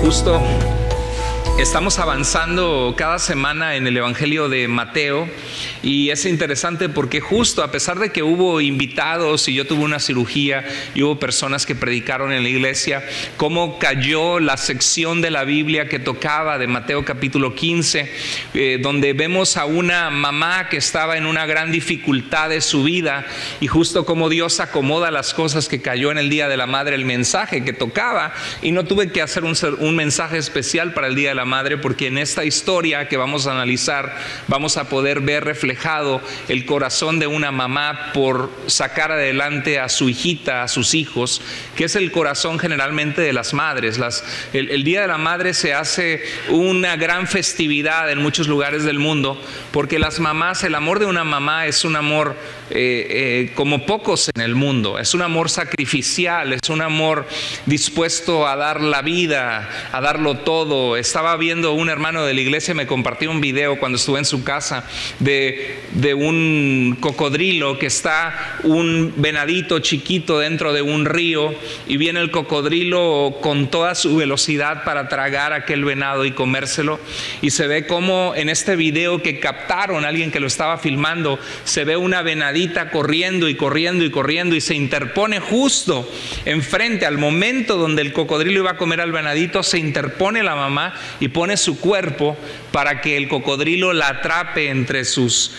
Justo estamos avanzando cada semana en el Evangelio de Mateo y es interesante porque justo a pesar de que hubo invitados y yo tuve una cirugía y hubo personas que predicaron en la iglesia, cómo cayó la sección de la Biblia que tocaba de Mateo capítulo 15, donde vemos a una mamá que estaba en una gran dificultad de su vida y justo como Dios acomoda las cosas, que cayó en el Día de la Madre el mensaje que tocaba y no tuve que hacer un mensaje especial para el Día de la Madre, porque en esta historia que vamos a analizar vamos a poder ver reflejado el corazón de una mamá por sacar adelante a su hijita, a sus hijos, que es el corazón generalmente de las madres. El Día de la Madre se hace una gran festividad en muchos lugares del mundo, porque las mamás, el amor de una mamá es un amor como pocos en el mundo, es un amor sacrificial, es un amor dispuesto a dar la vida, a darlo todo. Estaba viendo un hermano de la iglesia, me compartió un video cuando estuve en su casa de un cocodrilo, que está un venadito chiquito dentro de un río y viene el cocodrilo con toda su velocidad para tragar aquel venado y comérselo, y se ve como en este video que captaron, alguien que lo estaba filmando, se ve una venadita corriendo y corriendo y corriendo y se interpone justo enfrente, al momento donde el cocodrilo iba a comer al venadito, se interpone la mamá y pone su cuerpo para que el cocodrilo la atrape entre sus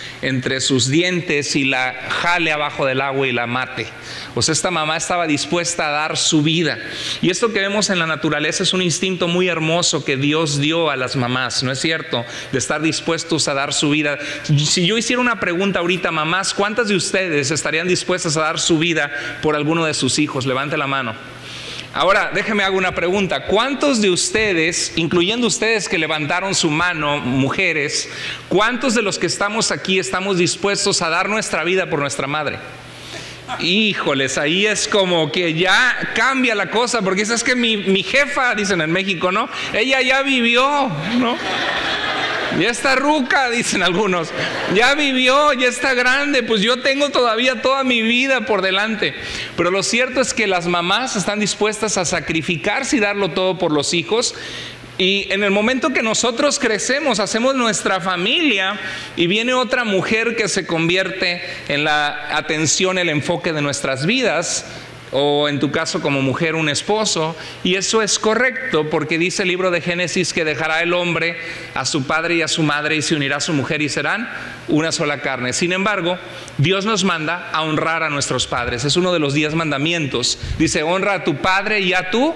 dientes y la jale abajo del agua y la mate. O sea, esta mamá estaba dispuesta a dar su vida. Y esto que vemos en la naturaleza es un instinto muy hermoso que Dios dio a las mamás, ¿no es cierto? De estar dispuestos a dar su vida. Si yo hiciera una pregunta ahorita, mamás, ¿cuántas de ustedes estarían dispuestas a dar su vida por alguno de sus hijos? Levante la mano. Ahora, déjeme hago una pregunta. ¿Cuántos de ustedes, incluyendo ustedes que levantaron su mano, mujeres, cuántos de los que estamos aquí estamos dispuestos a dar nuestra vida por nuestra madre? Híjoles, ahí es como que ya cambia la cosa, porque es que mi jefa, dicen en México, ¿no? Ella ya vivió, ¿no? Ya está ruca, dicen algunos. Ya vivió, ya está grande, pues yo tengo todavía toda mi vida por delante. Pero lo cierto es que las mamás están dispuestas a sacrificarse y darlo todo por los hijos. Y en el momento que nosotros crecemos, hacemos nuestra familia y viene otra mujer que se convierte en la atención, el enfoque de nuestras vidas, o en tu caso como mujer un esposo, y eso es correcto porque dice el libro de Génesis que dejará el hombre a su padre y a su madre y se unirá a su mujer y serán una sola carne. Sin embargo, Dios nos manda a honrar a nuestros padres. Es uno de los 10 mandamientos. Dice: honra a tu padre y a tu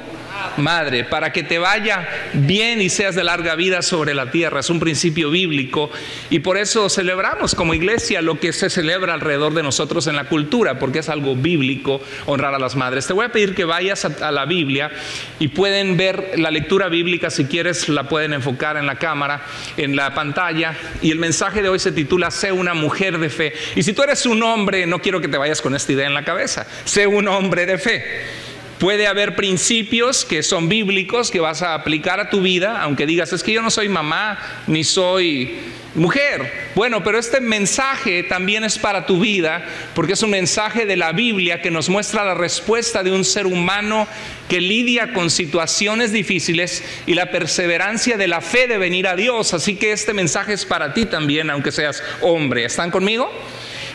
madre, para que te vaya bien y seas de larga vida sobre la tierra. Es un principio bíblico y por eso celebramos como iglesia lo que se celebra alrededor de nosotros en la cultura, porque es algo bíblico honrar a las madres. Te voy a pedir que vayas a la Biblia y pueden ver la lectura bíblica. Si quieres la pueden enfocar en la cámara, en la pantalla, y el mensaje de hoy se titula Sé una mujer de fe. Y si tú eres un hombre, no quiero que te vayas con esta idea en la cabeza. Sé un hombre de fe. Puede haber principios que son bíblicos que vas a aplicar a tu vida, aunque digas: es que yo no soy mamá ni soy mujer. Bueno, pero este mensaje también es para tu vida, porque es un mensaje de la Biblia que nos muestra la respuesta de un ser humano que lidia con situaciones difíciles y la perseverancia de la fe de venir a Dios. Así que este mensaje es para ti también, aunque seas hombre. ¿Están conmigo?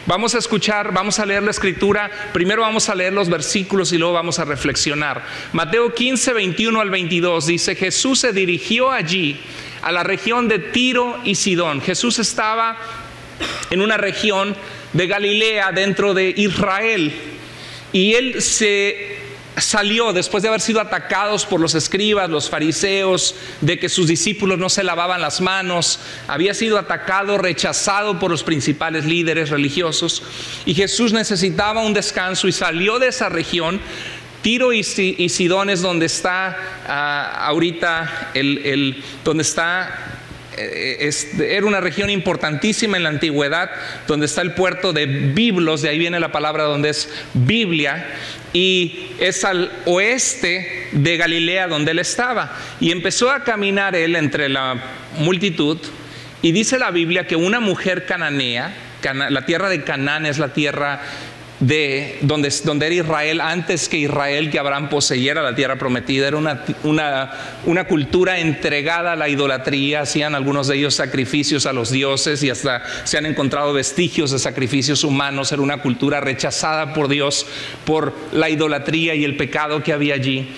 Vamos a escuchar, vamos a leer la escritura. Primero vamos a leer los versículos y luego vamos a reflexionar. Mateo 15, 21 al 22 dice: Jesús se dirigió allí a la región de Tiro y Sidón. Jesús estaba en una región de Galilea dentro de Israel y él salió después de haber sido atacados por los escribas, los fariseos, de que sus discípulos no se lavaban las manos. Había sido atacado, rechazado por los principales líderes religiosos, y Jesús necesitaba un descanso y salió de esa región. Tiro y Sidón es donde está ahorita donde está. Era una región importantísima en la antigüedad, donde está el puerto de Biblos, de ahí viene la palabra donde es Biblia, y es al oeste de Galilea donde él estaba. Y empezó a caminar él entre la multitud, y dice la Biblia que una mujer cananea, la tierra de Canaán es la tierra de donde era Israel, antes que Israel, que Abraham poseyera la tierra prometida. Era una cultura entregada a la idolatría. Hacían algunos de ellos sacrificios a los dioses y hasta se han encontrado vestigios de sacrificios humanos. Era una cultura rechazada por Dios por la idolatría y el pecado que había allí.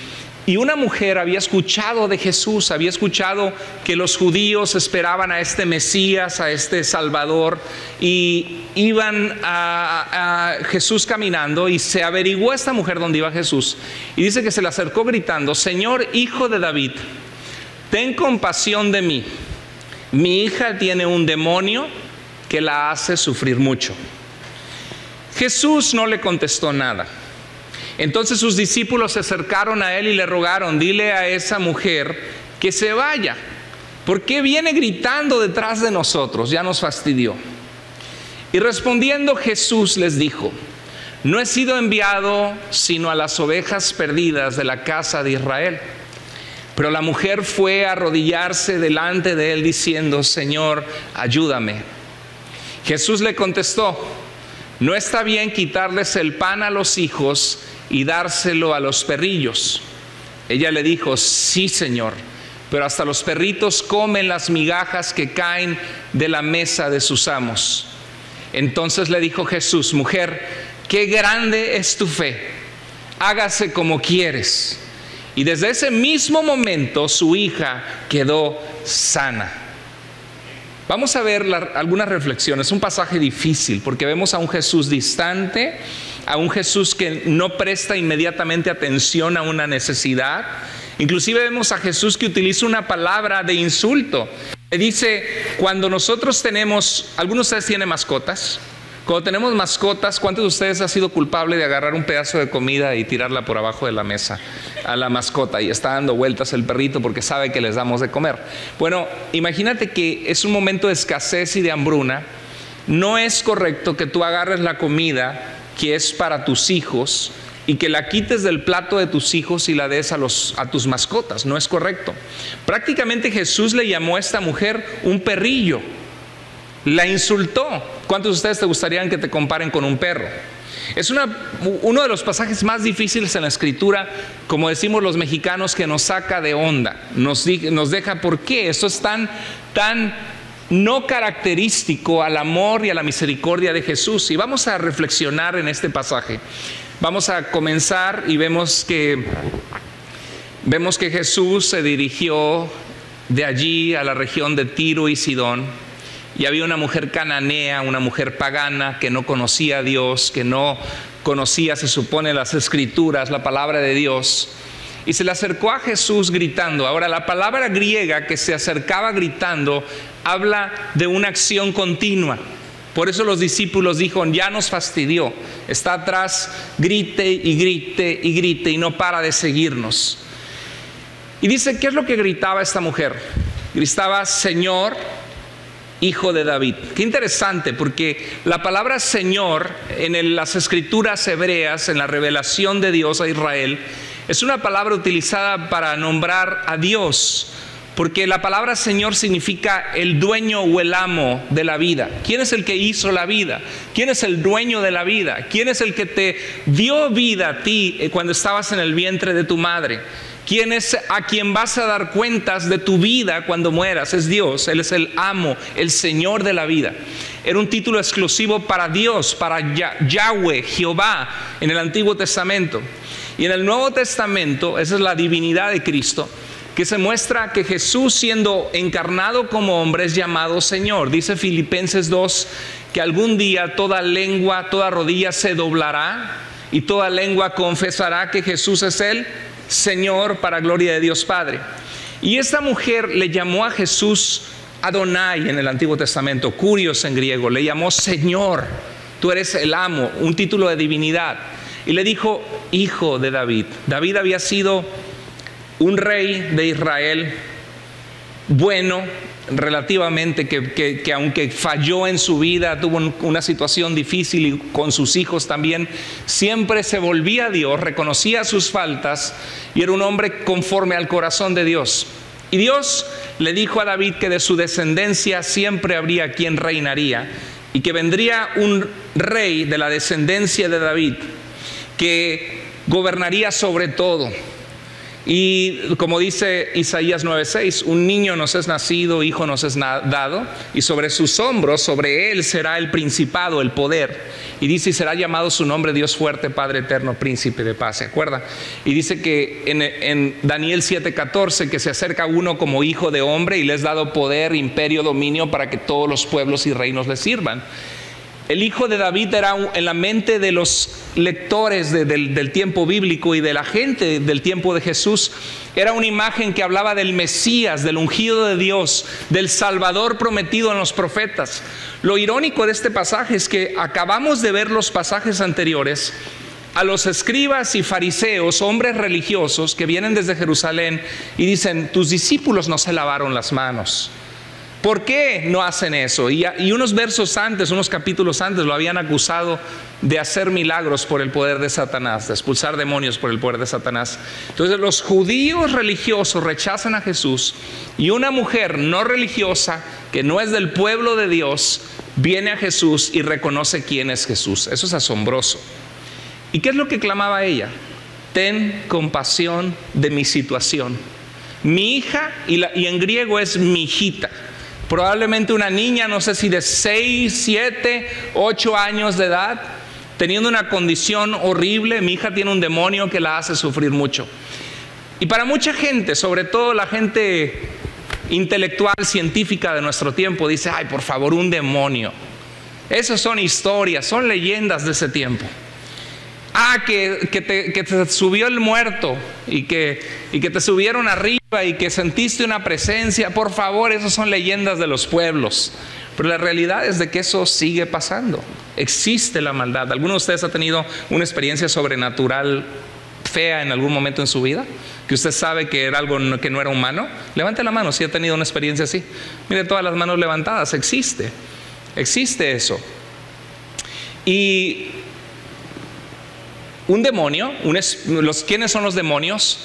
Y una mujer había escuchado de Jesús, había escuchado que los judíos esperaban a este Mesías, a este Salvador, y iban a Jesús caminando, y se averiguó esta mujer dónde iba Jesús. Y dice que se le acercó gritando: Señor, hijo de David, ten compasión de mí. Mi hija tiene un demonio que la hace sufrir mucho. Jesús no le contestó nada. Entonces sus discípulos se acercaron a él y le rogaron: dile a esa mujer que se vaya. ¿Por qué viene gritando detrás de nosotros? Ya nos fastidió. Y respondiendo Jesús les dijo: no he sido enviado sino a las ovejas perdidas de la casa de Israel. Pero la mujer fue a arrodillarse delante de él diciendo: Señor, ayúdame. Jesús le contestó: no está bien quitarles el pan a los hijos y dárselo a los perrillos. Ella le dijo: sí, Señor, pero hasta los perritos comen las migajas que caen de la mesa de sus amos. Entonces le dijo Jesús: mujer, qué grande es tu fe, hágase como quieres. Y desde ese mismo momento su hija quedó sana. Vamos a ver algunas reflexiones. Es un pasaje difícil porque vemos a un Jesús distante, a un Jesús que no presta inmediatamente atención a una necesidad. Inclusive vemos a Jesús que utiliza una palabra de insulto. Le dice, cuando nosotros tenemos, algunos de ustedes tienen mascotas. Cuando tenemos mascotas, ¿cuántos de ustedes han sido culpable de agarrar un pedazo de comida y tirarla por abajo de la mesa a la mascota? Y está dando vueltas el perrito porque sabe que les damos de comer. Bueno, imagínate que es un momento de escasez y de hambruna. No es correcto que tú agarres la comida que es para tus hijos y que la quites del plato de tus hijos y la des a tus mascotas. No es correcto. Prácticamente Jesús le llamó a esta mujer un perrillo. La insultó. ¿Cuántos de ustedes te gustarían que te comparen con un perro? Es uno de los pasajes más difíciles en la Escritura, como decimos los mexicanos, que nos saca de onda. Nos deja, ¿por qué? Esto es tan no característico al amor y a la misericordia de Jesús. Y vamos a reflexionar en este pasaje. Vamos a comenzar y vemos que Jesús se dirigió de allí a la región de Tiro y Sidón. Y había una mujer cananea, una mujer pagana que no conocía a Dios, que no conocía, se supone, las Escrituras, la palabra de Dios. Y se le acercó a Jesús gritando. Ahora, la palabra griega que se acercaba gritando habla de una acción continua. Por eso los discípulos dijeron: ya nos fastidió. Está atrás, grite y grite y grite y no para de seguirnos. Y dice, ¿qué es lo que gritaba esta mujer? Gritaba: Señor, hijo de David. Qué interesante, porque la palabra Señor en las escrituras hebreas, en la revelación de Dios a Israel, es una palabra utilizada para nombrar a Dios, porque la palabra Señor significa el dueño o el amo de la vida. ¿Quién es el que hizo la vida? ¿Quién es el dueño de la vida? ¿Quién es el que te dio vida a ti cuando estabas en el vientre de tu madre? ¿Quién es a quien vas a dar cuentas de tu vida cuando mueras? Es Dios. Él es el amo, el Señor de la vida. Era un título exclusivo para Dios, para Yahweh, Jehová, en el Antiguo Testamento. Y en el Nuevo Testamento, esa es la divinidad de Cristo, que se muestra que Jesús, siendo encarnado como hombre, es llamado Señor. Dice Filipenses 2 que algún día toda lengua, toda rodilla se doblará y toda lengua confesará que Jesús es el Señor, para gloria de Dios Padre. Y esta mujer le llamó a Jesús Adonai en el Antiguo Testamento, Kurios en griego, le llamó Señor, tú eres el amo, un título de divinidad. Y le dijo, hijo de David. David había sido un rey de Israel, bueno, relativamente, que aunque falló en su vida, tuvo una situación difícil y con sus hijos también, siempre se volvía a Dios, reconocía sus faltas y era un hombre conforme al corazón de Dios. Y Dios le dijo a David que de su descendencia siempre habría quien reinaría, y que vendría un rey de la descendencia de David que gobernaría sobre todo. Y como dice Isaías 9:6, un niño nos es nacido, hijo nos es dado, y sobre sus hombros, sobre él será el principado, el poder. Y dice, y será llamado su nombre Dios fuerte, Padre eterno, príncipe de paz. ¿Se acuerda? Y dice que en Daniel 7:14, que se acerca uno como hijo de hombre y le es dado poder, imperio, dominio para que todos los pueblos y reinos le sirvan. El hijo de David era en la mente de los lectores del tiempo bíblico y de la gente del tiempo de Jesús. Era una imagen que hablaba del Mesías, del ungido de Dios, del Salvador prometido en los profetas. Lo irónico de este pasaje es que acabamos de ver los pasajes anteriores a los escribas y fariseos, hombres religiosos que vienen desde Jerusalén y dicen, tus discípulos no se lavaron las manos. ¿Por qué no hacen eso? Y unos versos antes, unos capítulos antes, lo habían acusado de hacer milagros por el poder de Satanás, de expulsar demonios por el poder de Satanás. Entonces los judíos religiosos rechazan a Jesús y una mujer no religiosa, que no es del pueblo de Dios, viene a Jesús y reconoce quién es Jesús. Eso es asombroso. ¿Y qué es lo que clamaba ella? Ten compasión de mi situación. Mi hija, y en griego es mi hijita. Probablemente una niña, no sé si de 6, 7, 8 años de edad, teniendo una condición horrible. Mi hija tiene un demonio que la hace sufrir mucho. Y para mucha gente, sobre todo la gente intelectual, científica de nuestro tiempo, dice, ay, por favor, un demonio. Esas son historias, son leyendas de ese tiempo. Ah, que te subió el muerto y que te subieron arriba y que sentiste una presencia. Por favor, esas son leyendas de los pueblos. Pero la realidad es de que eso sigue pasando. Existe la maldad. ¿Alguno de ustedes ha tenido una experiencia sobrenatural fea en algún momento en su vida? Que usted sabe que era algo que no era humano. Levante la mano si ha tenido una experiencia así. Mire todas las manos levantadas. Existe eso. Y un demonio, ¿quiénes son los demonios?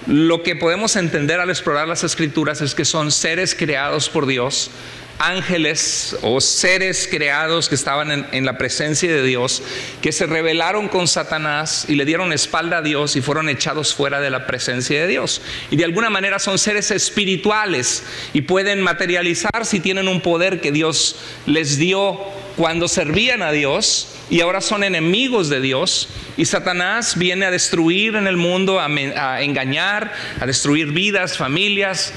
Lo que podemos entender al explorar las Escrituras es que son seres creados por Dios, ángeles o seres creados que estaban en la presencia de Dios, que se rebelaron con Satanás y le dieron espalda a Dios y fueron echados fuera de la presencia de Dios. Y de alguna manera son seres espirituales y pueden materializar si tienen un poder que Dios les dio cuando servían a Dios, y ahora son enemigos de Dios. Y Satanás viene a destruir en el mundo, a engañar, a destruir vidas, familias.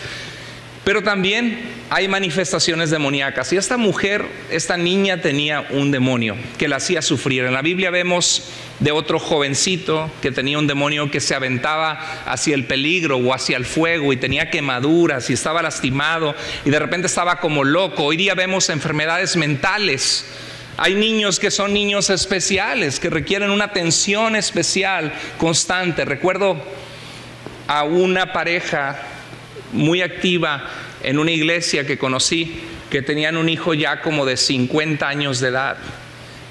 Pero también hay manifestaciones demoníacas. Y esta mujer, esta niña tenía un demonio que la hacía sufrir. En la Biblia vemos de otro jovencito que tenía un demonio que se aventaba hacia el peligro o hacia el fuego y tenía quemaduras y estaba lastimado y de repente estaba como loco. Hoy día vemos enfermedades mentales. Hay niños que son niños especiales, que requieren una atención especial, constante. Recuerdo a una pareja muy activa en una iglesia que conocí, que tenían un hijo ya como de 50 años de edad.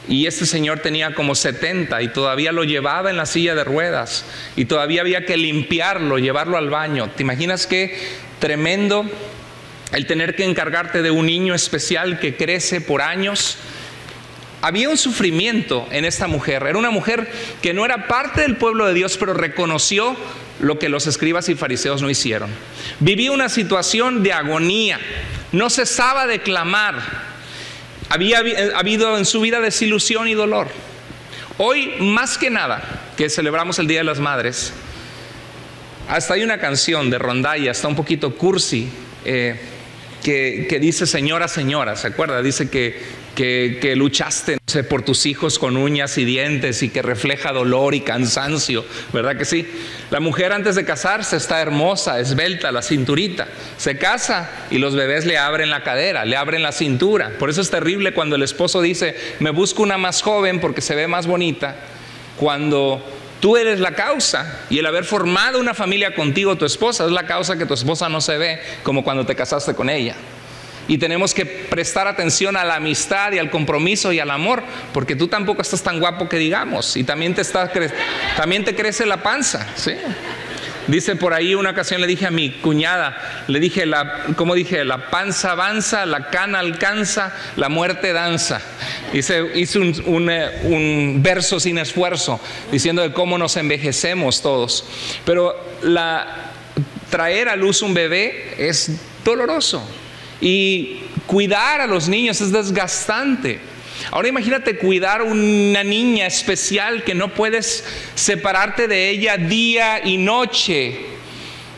Y este señor tenía como 70 y todavía lo llevaba en la silla de ruedas. Y todavía había que limpiarlo, llevarlo al baño. ¿Te imaginas qué tremendo el tener que encargarte de un niño especial que crece por años? Había un sufrimiento en esta mujer. Era una mujer que no era parte del pueblo de Dios, pero reconoció lo que los escribas y fariseos no hicieron. Vivía una situación de agonía. No cesaba de clamar. Había habido en su vida desilusión y dolor. Hoy, más que nada, que celebramos el Día de las Madres, hasta hay una canción de rondalla, está un poquito cursi, que dice señora, señora, ¿se acuerda? Dice que luchaste, no sé, por tus hijos con uñas y dientes y que refleja dolor y cansancio, ¿verdad que sí? La mujer antes de casarse está hermosa, esbelta, la cinturita. Se casa y los bebés le abren la cadera, le abren la cintura. Por eso es terrible cuando el esposo dice, me busco una más joven porque se ve más bonita, cuando tú eres la causa, y el haber formado una familia contigo, tu esposa, es la causa que tu esposa no se ve como cuando te casaste con ella. Y tenemos que prestar atención a la amistad y al compromiso y al amor, porque tú tampoco estás tan guapo que digamos, y también te crece la panza, ¿sí? Dice por ahí, una ocasión le dije a mi cuñada, le dije, ¿cómo dije? La panza avanza, la cana alcanza, la muerte danza. Hice un verso sin esfuerzo, diciendo de cómo nos envejecemos todos. Pero traer a luz un bebé es doloroso. Y cuidar a los niños es desgastante. Ahora imagínate cuidar una niña especial que no puedes separarte de ella día y noche,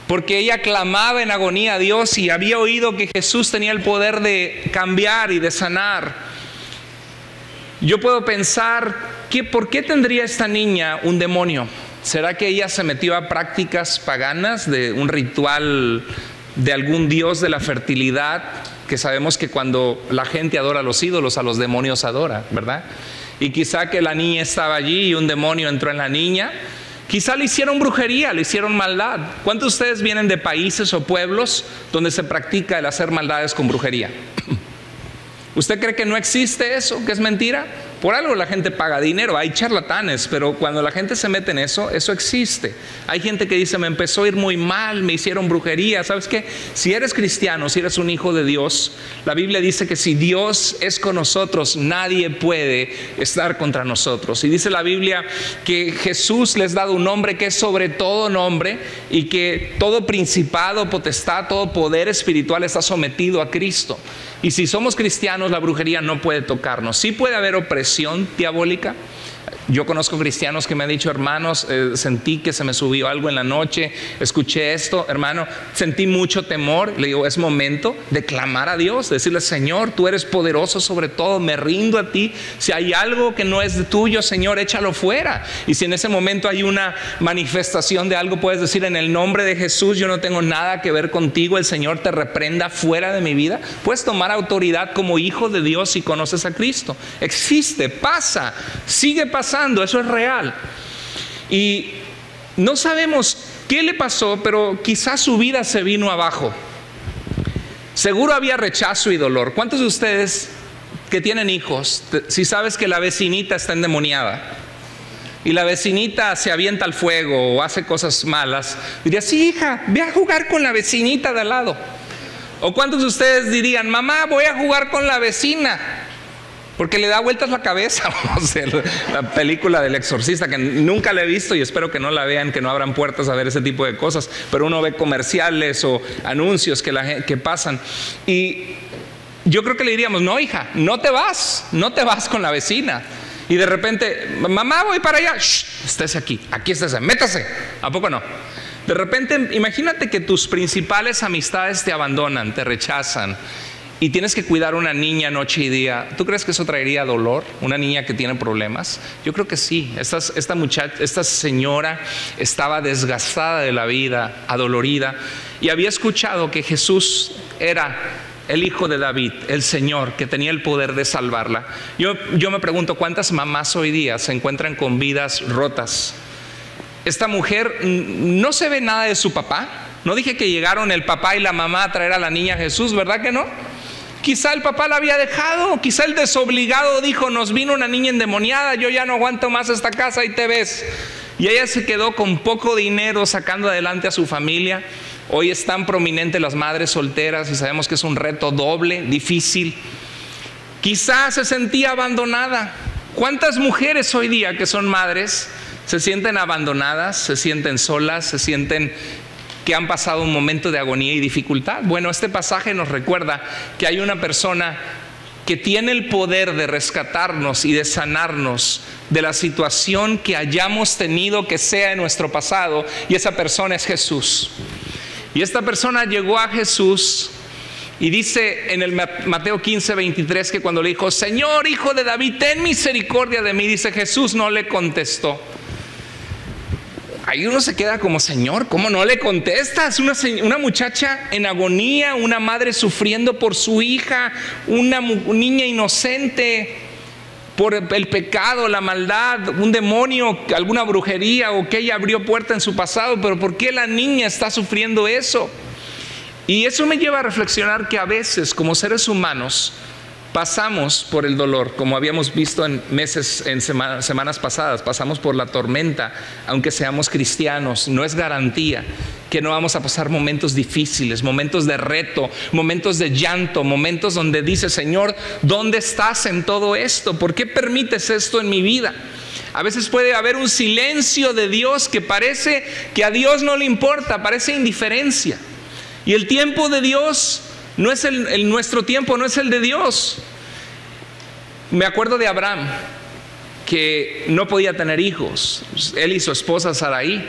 porque ella clamaba en agonía a Dios y había oído que Jesús tenía el poder de cambiar y de sanar. Yo puedo pensar, ¿por qué tendría esta niña un demonio? ¿Será que ella se metió a prácticas paganas de un ritual de algún dios de la fertilidad? Que sabemos que cuando la gente adora a los ídolos, a los demonios adora, ¿verdad? Y quizá que la niña estaba allí y un demonio entró en la niña. Quizá le hicieron brujería, le hicieron maldad. ¿Cuántos de ustedes vienen de países o pueblos donde se practica el hacer maldades con brujería? ¿Usted cree que no existe eso, que es mentira? Por algo la gente paga dinero, hay charlatanes, pero cuando la gente se mete en eso, eso existe. Hay gente que dice, me empezó a ir muy mal, me hicieron brujería. ¿Sabes qué? Si eres cristiano, si eres un hijo de Dios, la Biblia dice que si Dios es con nosotros, nadie puede estar contra nosotros. Y dice la Biblia que Jesús les ha dado un nombre que es sobre todo nombre, y que todo principado, potestad, todo poder espiritual está sometido a Cristo. Y si somos cristianos, la brujería no puede tocarnos. Sí puede haber opresión diabólica. Yo conozco cristianos que me han dicho, hermanos, sentí que se me subió algo en la noche, escuché esto, hermano, sentí mucho temor. Le digo, es momento de clamar a Dios, decirle, Señor, tú eres poderoso sobre todo, me rindo a ti. Si hay algo que no es tuyo, Señor, échalo fuera. Y si en ese momento hay una manifestación de algo, puedes decir, en el nombre de Jesús, yo no tengo nada que ver contigo, el Señor te reprenda fuera de mi vida. Puedes tomar autoridad como hijo de Dios si conoces a Cristo. Existe, pasa, sigue pasando. Eso es real. Y no sabemos qué le pasó, pero quizás su vida se vino abajo. Seguro había rechazo y dolor. ¿Cuántos de ustedes que tienen hijos, si sabes que la vecinita está endemoniada y la vecinita se avienta al fuego o hace cosas malas, dirías, sí, hija, ve a jugar con la vecinita de al lado? ¿O cuántos de ustedes dirían, mamá, voy a jugar con la vecina? Porque le da vueltas la cabeza. Vamos a ver la película del exorcista, que nunca la he visto y espero que no la vean, que no abran puertas a ver ese tipo de cosas. Pero uno ve comerciales o anuncios que pasan. Y yo creo que le diríamos, no, hija, no te vas con la vecina. Y de repente, mamá, voy para allá. Shh, estés aquí estés, métase. ¿A poco no? De repente, imagínate que tus principales amistades te abandonan, te rechazan. Y tienes que cuidar a una niña noche y día. ¿Tú crees que eso traería dolor? ¿Una niña que tiene problemas? Yo creo que sí. Esta señora estaba desgastada de la vida, adolorida, y había escuchado que Jesús era el Hijo de David, el Señor, que tenía el poder de salvarla. Yo me pregunto, ¿cuántas mamás hoy día se encuentran con vidas rotas? Esta mujer no se ve nada de su papá. No dije que llegaron el papá y la mamá a traer a la niña a Jesús, ¿verdad que no? Quizá el papá la había dejado, quizá el desobligado dijo, nos vino una niña endemoniada, yo ya no aguanto más esta casa y te ves. Y ella se quedó con poco dinero sacando adelante a su familia. Hoy es tan prominente las madres solteras y sabemos que es un reto doble, difícil. Quizá se sentía abandonada. ¿Cuántas mujeres hoy día que son madres se sienten abandonadas, se sienten solas, se sienten que han pasado un momento de agonía y dificultad? Bueno, este pasaje nos recuerda que hay una persona que tiene el poder de rescatarnos y de sanarnos de la situación que hayamos tenido que sea en nuestro pasado, y esa persona es Jesús. Y esta persona llegó a Jesús y dice en el Mateo 15:23 que cuando le dijo, Señor, Hijo de David, ten misericordia de mí, dice, Jesús no le contestó. Ahí uno se queda como, Señor, ¿cómo no le contestas? Una muchacha en agonía, una madre sufriendo por su hija, una niña inocente por el pecado, la maldad, un demonio, alguna brujería, o que ella abrió puerta en su pasado, pero ¿por qué la niña está sufriendo eso? Y eso me lleva a reflexionar que a veces, como seres humanos, Pasamos por el dolor, como habíamos visto en semanas pasadas, pasamos por la tormenta, aunque seamos cristianos. No es garantía que no vamos a pasar momentos difíciles, momentos de reto, momentos de llanto, momentos donde dices, Señor, ¿dónde estás en todo esto? ¿Por qué permites esto en mi vida? A veces puede haber un silencio de Dios que parece que a Dios no le importa, parece indiferencia. Y el tiempo de Dios no es nuestro tiempo, no es el de Dios. Me acuerdo de Abraham, que no podía tener hijos, él y su esposa Sarai,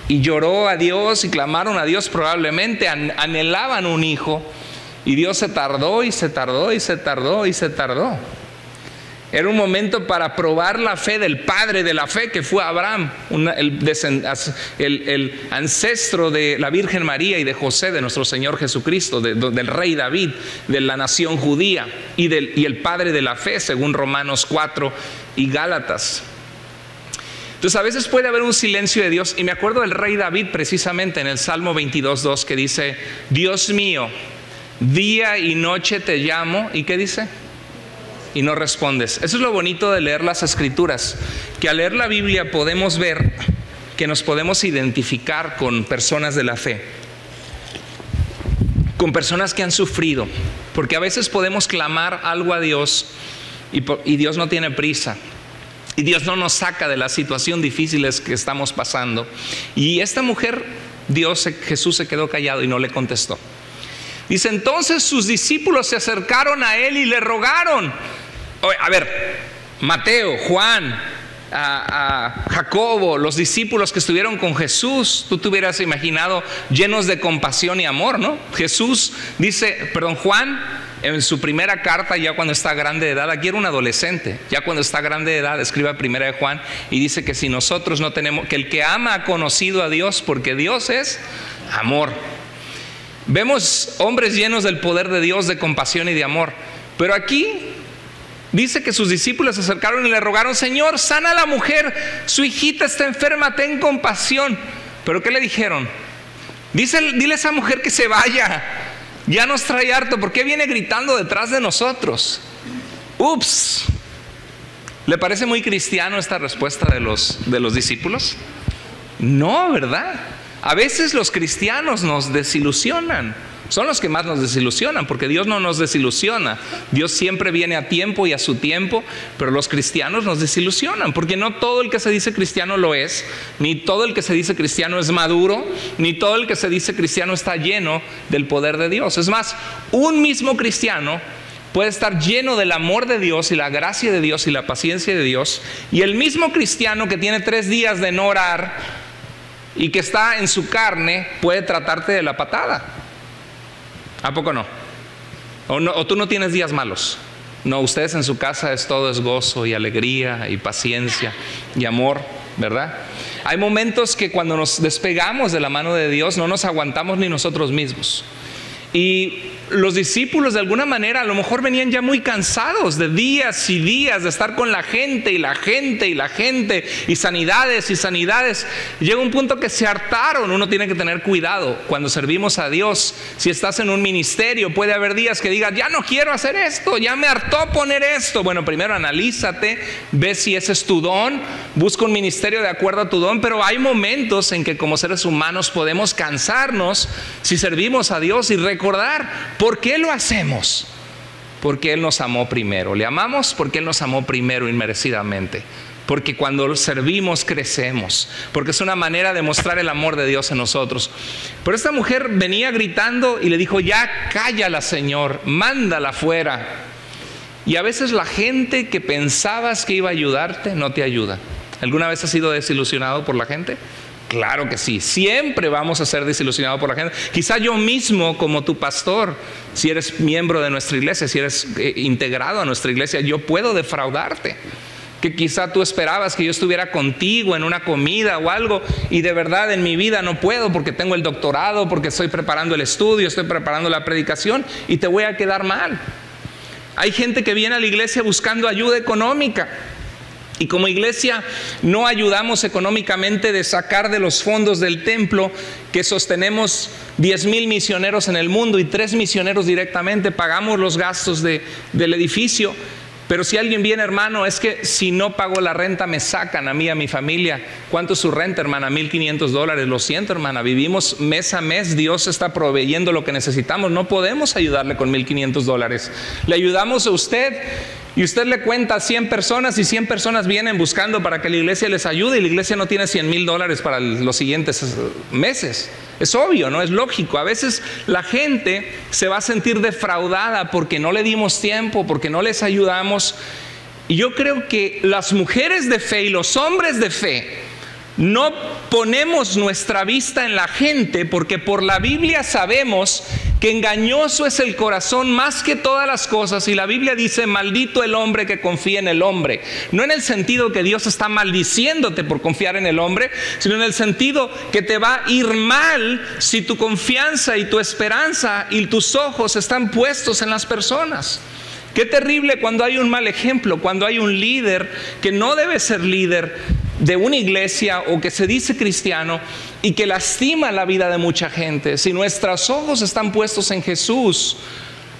y lloró a Dios y clamaron a Dios, probablemente anhelaban un hijo, y Dios se tardó y se tardó y se tardó y se tardó. Era un momento para probar la fe del padre de la fe, que fue Abraham, el ancestro de la Virgen María y de José, de nuestro Señor Jesucristo, del rey David, de la nación judía, y el padre de la fe, según Romanos 4 y Gálatas. Entonces a veces puede haber un silencio de Dios, y me acuerdo del rey David precisamente en el Salmo 22:2, que dice, Dios mío, día y noche te llamo, ¿y qué dice? Y no respondes. Eso es lo bonito de leer las Escrituras, que al leer la Biblia podemos ver que nos podemos identificar con personas de la fe, con personas que han sufrido, porque a veces podemos clamar algo a Dios y Dios no tiene prisa, y Dios no nos saca de las situaciones difíciles que estamos pasando. Y esta mujer, Jesús se quedó callado y no le contestó. Dice, entonces sus discípulos se acercaron a él y le rogaron. A ver, Mateo, Juan, a Jacobo, los discípulos que estuvieron con Jesús, tú te hubieras imaginado llenos de compasión y amor, ¿no? Juan, en su primera carta, ya cuando está grande de edad, aquí era un adolescente, ya cuando está grande de edad, escribe primera de Juan y dice que si nosotros no tenemos, que el que ama ha conocido a Dios, porque Dios es amor. Vemos hombres llenos del poder de Dios, de compasión y de amor. Pero aquí dice que sus discípulos se acercaron y le rogaron, Señor, sana a la mujer, su hijita está enferma, ten compasión. ¿Pero qué le dijeron? Dile a esa mujer que se vaya, ya nos trae harto. ¿Por qué viene gritando detrás de nosotros? Ups. ¿Le parece muy cristiano esta respuesta de los discípulos? No, ¿verdad? A veces los cristianos nos desilusionan. Son los que más nos desilusionan, porque Dios no nos desilusiona. Dios siempre viene a tiempo y a su tiempo, pero los cristianos nos desilusionan, porque no todo el que se dice cristiano lo es, ni todo el que se dice cristiano es maduro, ni todo el que se dice cristiano está lleno del poder de Dios. Es más, un mismo cristiano puede estar lleno del amor de Dios y la gracia de Dios y la paciencia de Dios, y el mismo cristiano que tiene 3 días de no orar y que está en su carne puede tratarte de la patada. ¿A poco no? ¿O tú no tienes días malos? No, ustedes en su casa todo es gozo y alegría y paciencia y amor, ¿verdad? Hay momentos que cuando nos despegamos de la mano de Dios no nos aguantamos ni nosotros mismos. Y los discípulos de alguna manera a lo mejor venían ya muy cansados de días y días de estar con la gente y la gente y la gente y sanidades y sanidades. Llega un punto que se hartaron. Uno tiene que tener cuidado cuando servimos a Dios. Si estás en un ministerio, puede haber días que digas, ya no quiero hacer esto, ya me hartó poner esto. Bueno, primero analízate, ve si ese es tu don, busca un ministerio de acuerdo a tu don, pero hay momentos en que como seres humanos podemos cansarnos si servimos a Dios y recordar ¿por qué lo hacemos? Porque Él nos amó primero. Le amamos porque Él nos amó primero inmerecidamente. Porque cuando servimos crecemos. Porque es una manera de mostrar el amor de Dios en nosotros. Pero esta mujer venía gritando y le dijo, ya cállala, Señor, mándala fuera. Y a veces la gente que pensabas que iba a ayudarte no te ayuda. ¿Alguna vez has sido desilusionado por la gente? Claro que sí, siempre vamos a ser desilusionados por la gente. Quizá yo mismo como tu pastor, si eres miembro de nuestra iglesia, si eres integrado a nuestra iglesia, yo puedo defraudarte. Que quizá tú esperabas que yo estuviera contigo en una comida o algo y de verdad en mi vida no puedo porque tengo el doctorado, porque estoy preparando el estudio, estoy preparando la predicación y te voy a quedar mal. Hay gente que viene a la iglesia buscando ayuda económica. Y como iglesia no ayudamos económicamente de sacar de los fondos del templo, que sostenemos 10,000 misioneros en el mundo y 3 misioneros directamente, pagamos los gastos del edificio. Pero si alguien viene, hermano, es que si no pago la renta me sacan a mí, a mi familia. ¿Cuánto es su renta, hermana? $1,500. Lo siento, hermana, vivimos mes a mes, Dios está proveyendo lo que necesitamos. No podemos ayudarle con $1,500. Le ayudamos a usted y usted le cuenta a 100 personas y 100 personas vienen buscando para que la iglesia les ayude y la iglesia no tiene $100,000 para los siguientes meses. Es obvio, ¿no? Es lógico. A veces la gente se va a sentir defraudada porque no le dimos tiempo, porque no les ayudamos. Y yo creo que las mujeres de fe y los hombres de fe no ponemos nuestra vista en la gente, porque por la Biblia sabemos que engañoso es el corazón más que todas las cosas, y la Biblia dice: maldito el hombre que confía en el hombre. No en el sentido que Dios está maldiciéndote por confiar en el hombre, sino en el sentido que te va a ir mal si tu confianza y tu esperanza y tus ojos están puestos en las personas. Qué terrible cuando hay un mal ejemplo, cuando hay un líder que no debe ser líder de una iglesia o que se dice cristiano y que lastima la vida de mucha gente. Si nuestros ojos están puestos en Jesús,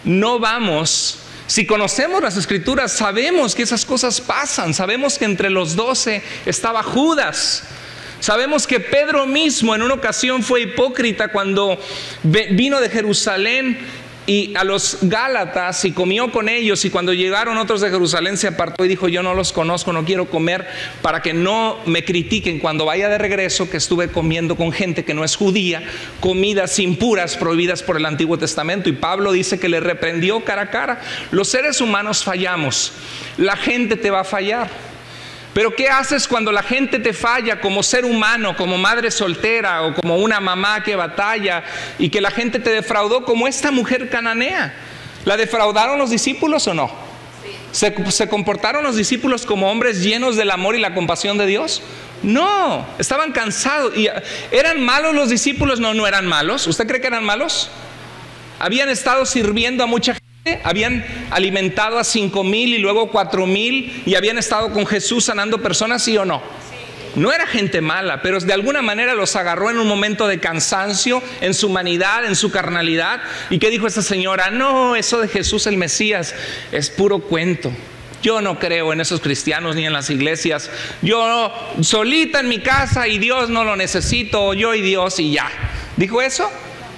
no vamos. Si conocemos las Escrituras, sabemos que esas cosas pasan. Sabemos que entre los 12 estaba Judas. Sabemos que Pedro mismo en una ocasión fue hipócrita cuando vino de Jerusalén y a los Gálatas y comió con ellos, y cuando llegaron otros de Jerusalén se apartó y dijo: yo no los conozco, no quiero comer, para que no me critiquen cuando vaya de regreso que estuve comiendo con gente que no es judía, comidas impuras prohibidas por el Antiguo Testamento. Y Pablo dice que le reprendió cara a cara. Los seres humanos fallamos, la gente te va a fallar. Pero ¿qué haces cuando la gente te falla como ser humano, como madre soltera o como una mamá que batalla y que la gente te defraudó, como esta mujer cananea? ¿La defraudaron los discípulos o no? Sí. ¿Se comportaron los discípulos como hombres llenos del amor y la compasión de Dios? No, estaban cansados. ¿Y eran malos los discípulos? No, no eran malos. ¿Usted cree que eran malos? Habían estado sirviendo a mucha gente. Habían alimentado a 5,000 y luego 4,000 y habían estado con Jesús sanando personas, ¿sí o no? Sí. No era gente mala, pero de alguna manera los agarró en un momento de cansancio, en su humanidad, en su carnalidad. ¿Y qué dijo esta señora? No, eso de Jesús el Mesías es puro cuento. Yo no creo en esos cristianos ni en las iglesias. Yo solita en mi casa y Dios no lo necesito, yo y Dios y ya. ¿Dijo eso?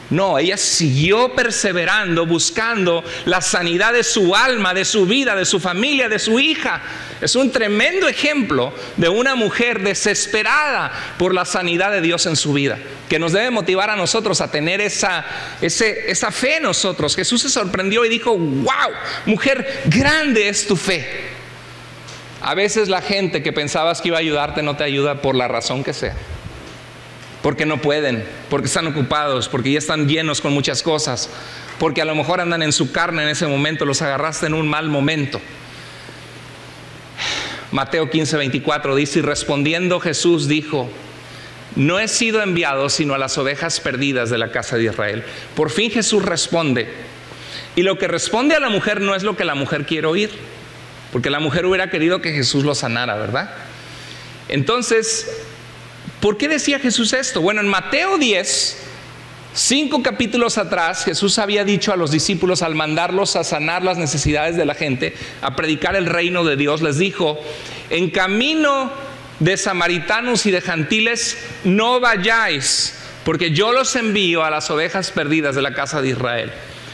No, ella siguió perseverando, buscando la sanidad de su alma, de su vida, de su familia, de su hija. Es un tremendo ejemplo de una mujer desesperada por la sanidad de Dios en su vida, que nos debe motivar a nosotros a tener esa fe en nosotros. Jesús se sorprendió y dijo: wow, mujer, grande es tu fe. A veces la gente que pensabas que iba a ayudarte no te ayuda por la razón que sea. Porque no pueden, porque están ocupados, porque ya están llenos con muchas cosas, porque a lo mejor andan en su carne en ese momento, los agarraste en un mal momento. Mateo 15:24 dice: y respondiendo Jesús dijo: no he sido enviado sino a las ovejas perdidas de la casa de Israel. Por fin Jesús responde. Y lo que responde a la mujer no es lo que la mujer quiere oír, porque la mujer hubiera querido que Jesús lo sanara, ¿verdad? Entonces, ¿por qué decía Jesús esto? Bueno, en Mateo 10, 5 capítulos atrás, Jesús había dicho a los discípulos, al mandarlos a sanar las necesidades de la gente, a predicar el reino de Dios, les dijo: en camino de samaritanos y de gentiles no vayáis, porque yo los envío a las ovejas perdidas de la casa de Israel.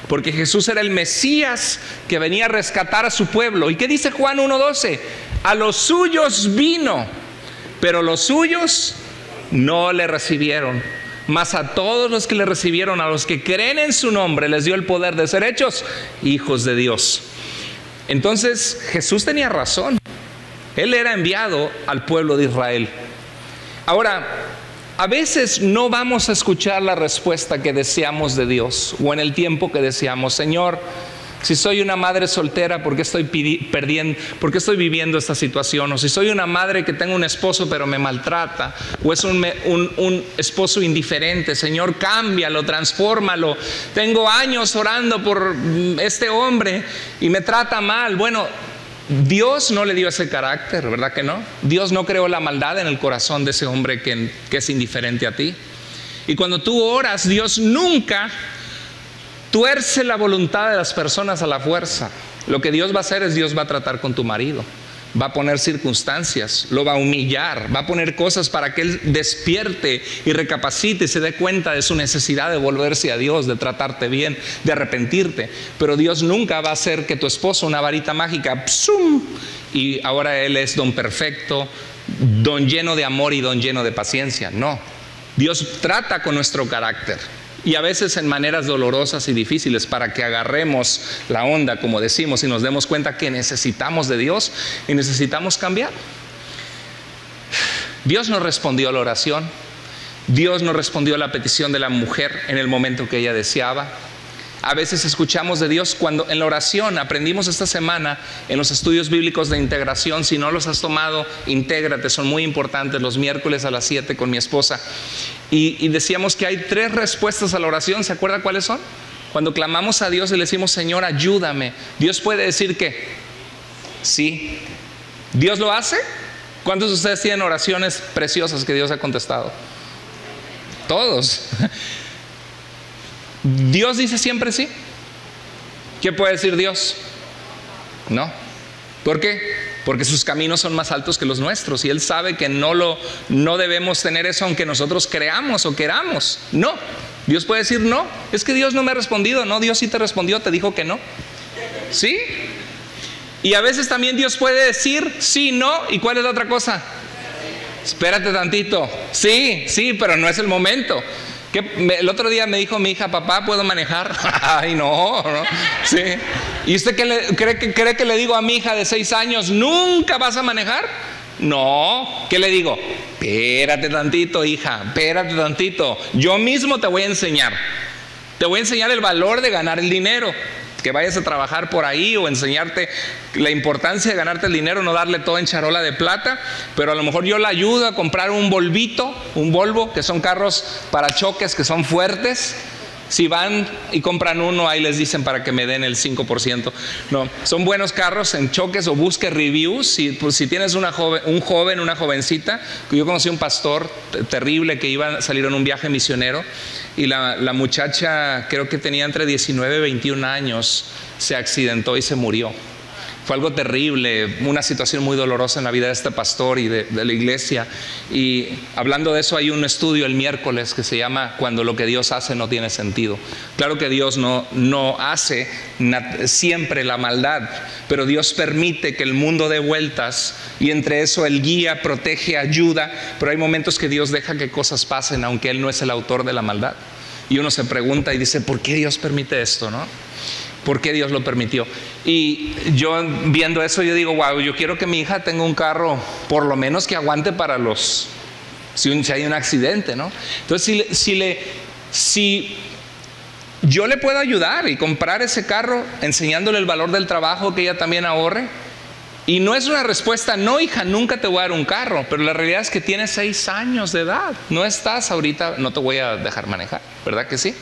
Porque Jesús era el Mesías que venía a rescatar a su pueblo. ¿Y qué dice Juan 1:12? A los suyos vino, pero los suyos no le recibieron. Mas a todos los que le recibieron, a los que creen en su nombre, les dio el poder de ser hechos hijos de Dios. Entonces Jesús tenía razón. Él era enviado al pueblo de Israel. Ahora, a veces no vamos a escuchar la respuesta que deseamos de Dios o en el tiempo que deseamos. Señor, si soy una madre soltera, ¿por qué estoy viviendo esta situación? O si soy una madre que tengo un esposo pero me maltrata, o es un esposo indiferente, Señor, cámbialo, transfórmalo. Tengo años orando por este hombre y me trata mal. Bueno, Dios no le dio ese carácter, ¿verdad que no? Dios no creó la maldad en el corazón de ese hombre que es indiferente a ti. Y cuando tú oras, Dios nunca tuerce la voluntad de las personas a la fuerza. Lo que Dios va a hacer es, Dios va a tratar con tu marido, va a poner circunstancias, lo va a humillar, va a poner cosas para que él despierte y recapacite y se dé cuenta de su necesidad de volverse a Dios, de tratarte bien, de arrepentirte. Pero Dios nunca va a hacer que tu esposo, una varita mágica, ¡psum!, y ahora él es don perfecto, don lleno de amor y don lleno de paciencia. No, Dios trata con nuestro carácter. Y a veces en maneras dolorosas y difíciles, para que agarremos la onda, como decimos, y nos demos cuenta que necesitamos de Dios y necesitamos cambiar. Dios no respondió a la oración. Dios no respondió a la petición de la mujer en el momento que ella deseaba. A veces escuchamos de Dios cuando en la oración, aprendimos esta semana en los estudios bíblicos de integración. Si no los has tomado, intégrate, son muy importantes, los miércoles a las 7 con mi esposa. Y decíamos que hay 3 respuestas a la oración. ¿Se acuerda cuáles son? Cuando clamamos a Dios y le decimos, Señor, ayúdame, Dios puede decir que sí. ¿Dios lo hace? ¿Cuántos de ustedes tienen oraciones preciosas que Dios ha contestado? Todos. ¿Dios dice siempre sí? ¿Qué puede decir Dios? No. ¿Por qué? Porque sus caminos son más altos que los nuestros y Él sabe que no debemos tener eso aunque nosotros creamos o queramos. No. Dios puede decir no. Es que Dios no me ha respondido. No, Dios sí te respondió, te dijo que no. ¿Sí? Y a veces también Dios puede decir sí, no. ¿Y cuál es la otra cosa? Espérate tantito. Sí, pero no es el momento. El otro día me dijo mi hija, papá, ¿puedo manejar? Ay, no. Sí. ¿Y usted cree que le digo a mi hija de 6 años, nunca vas a manejar? No. ¿Qué le digo? Espérate tantito, hija, espérate tantito. Yo mismo te voy a enseñar. Te voy a enseñar el valor de ganar el dinero. Que vayas a trabajar por ahí o enseñarte la importancia de ganarte el dinero, no darle todo en charola de plata, pero a lo mejor yo la ayudo a comprar un Volvo, que son carros para choques que son fuertes. Si van y compran uno, ahí les dicen para que me den el 5%. No, son buenos carros en choques, o busque reviews. Si tienes una jovencita, yo conocí un pastor terrible que iba a salir en un viaje misionero y la muchacha, creo que tenía entre 19 y 21 años, se accidentó y se murió. Fue algo terrible, una situación muy dolorosa en la vida de este pastor y de la iglesia. Y hablando de eso, hay un estudio el miércoles que se llama Cuando lo que Dios hace no tiene sentido. Claro que Dios no hace siempre la maldad, pero Dios permite que el mundo dé vueltas y entre eso Él guía, protege, ayuda. Pero hay momentos que Dios deja que cosas pasen aunque Él no es el autor de la maldad. Y uno se pregunta y dice, ¿por qué Dios permite esto, no? ¿Por qué Dios lo permitió? Y yo viendo eso, yo digo, wow, yo quiero que mi hija tenga un carro, por lo menos que aguante para si hay un accidente, ¿no? Entonces, si yo le puedo ayudar y comprar ese carro, enseñándole el valor del trabajo, que ella también ahorre. Y no es una respuesta, no, hija, nunca te voy a dar un carro, pero la realidad es que tienes 6 años de edad, no estás ahorita, no te voy a dejar manejar, ¿verdad que sí?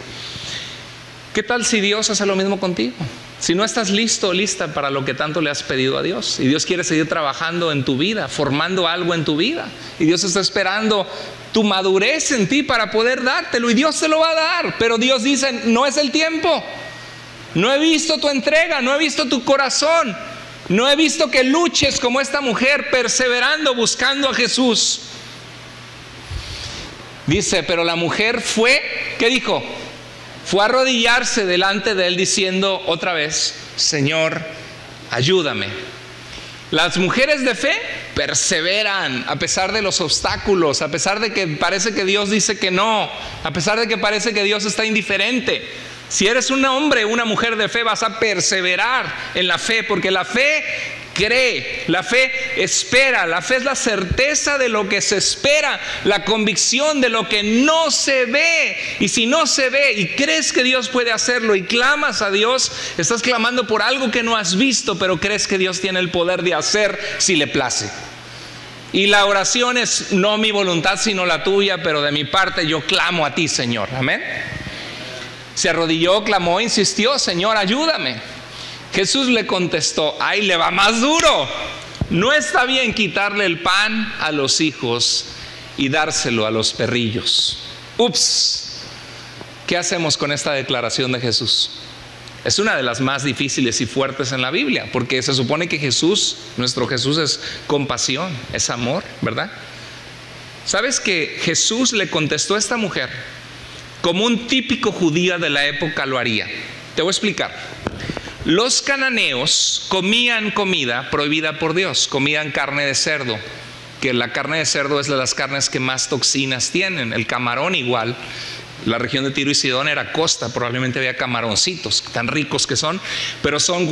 ¿Qué tal si Dios hace lo mismo contigo? Si no estás listo o lista para lo que tanto le has pedido a Dios, y Dios quiere seguir trabajando en tu vida, formando algo en tu vida, y Dios está esperando tu madurez en ti para poder dártelo, y Dios te lo va a dar, pero Dios dice, no es el tiempo. No he visto tu entrega, no he visto tu corazón, no he visto que luches como esta mujer, perseverando, buscando a Jesús. Dice, pero la mujer fue, ¿qué dijo? Fue a arrodillarse delante de Él diciendo otra vez, Señor, ayúdame. Las mujeres de fe perseveran a pesar de los obstáculos, a pesar de que parece que Dios dice que no, a pesar de que parece que Dios está indiferente. Si eres un hombre o una mujer de fe, vas a perseverar en la fe, porque la fe cree, la fe espera, la fe es la certeza de lo que se espera, la convicción de lo que no se ve. Y si no se ve y crees que Dios puede hacerlo y clamas a Dios, estás clamando por algo que no has visto, pero crees que Dios tiene el poder de hacer si le place. Y la oración es no mi voluntad sino la tuya, pero de mi parte yo clamo a ti, Señor. Amén. Se arrodilló, clamó, insistió, Señor, ayúdame. Jesús le contestó, ahí le va más duro. No está bien quitarle el pan a los hijos y dárselo a los perrillos. Ups. ¿Qué hacemos con esta declaración de Jesús? Es una de las más difíciles y fuertes en la Biblia, porque se supone que Jesús, nuestro Jesús, es compasión, es amor, ¿verdad? ¿Sabes que Jesús le contestó a esta mujer como un típico judío de la época lo haría? Te voy a explicar. Los cananeos comían comida prohibida por Dios, comían carne de cerdo, que la carne de cerdo es de las carnes que más toxinas tienen, el camarón igual. La región de Tiro y Sidón era costa, probablemente había camaroncitos, tan ricos que son, pero son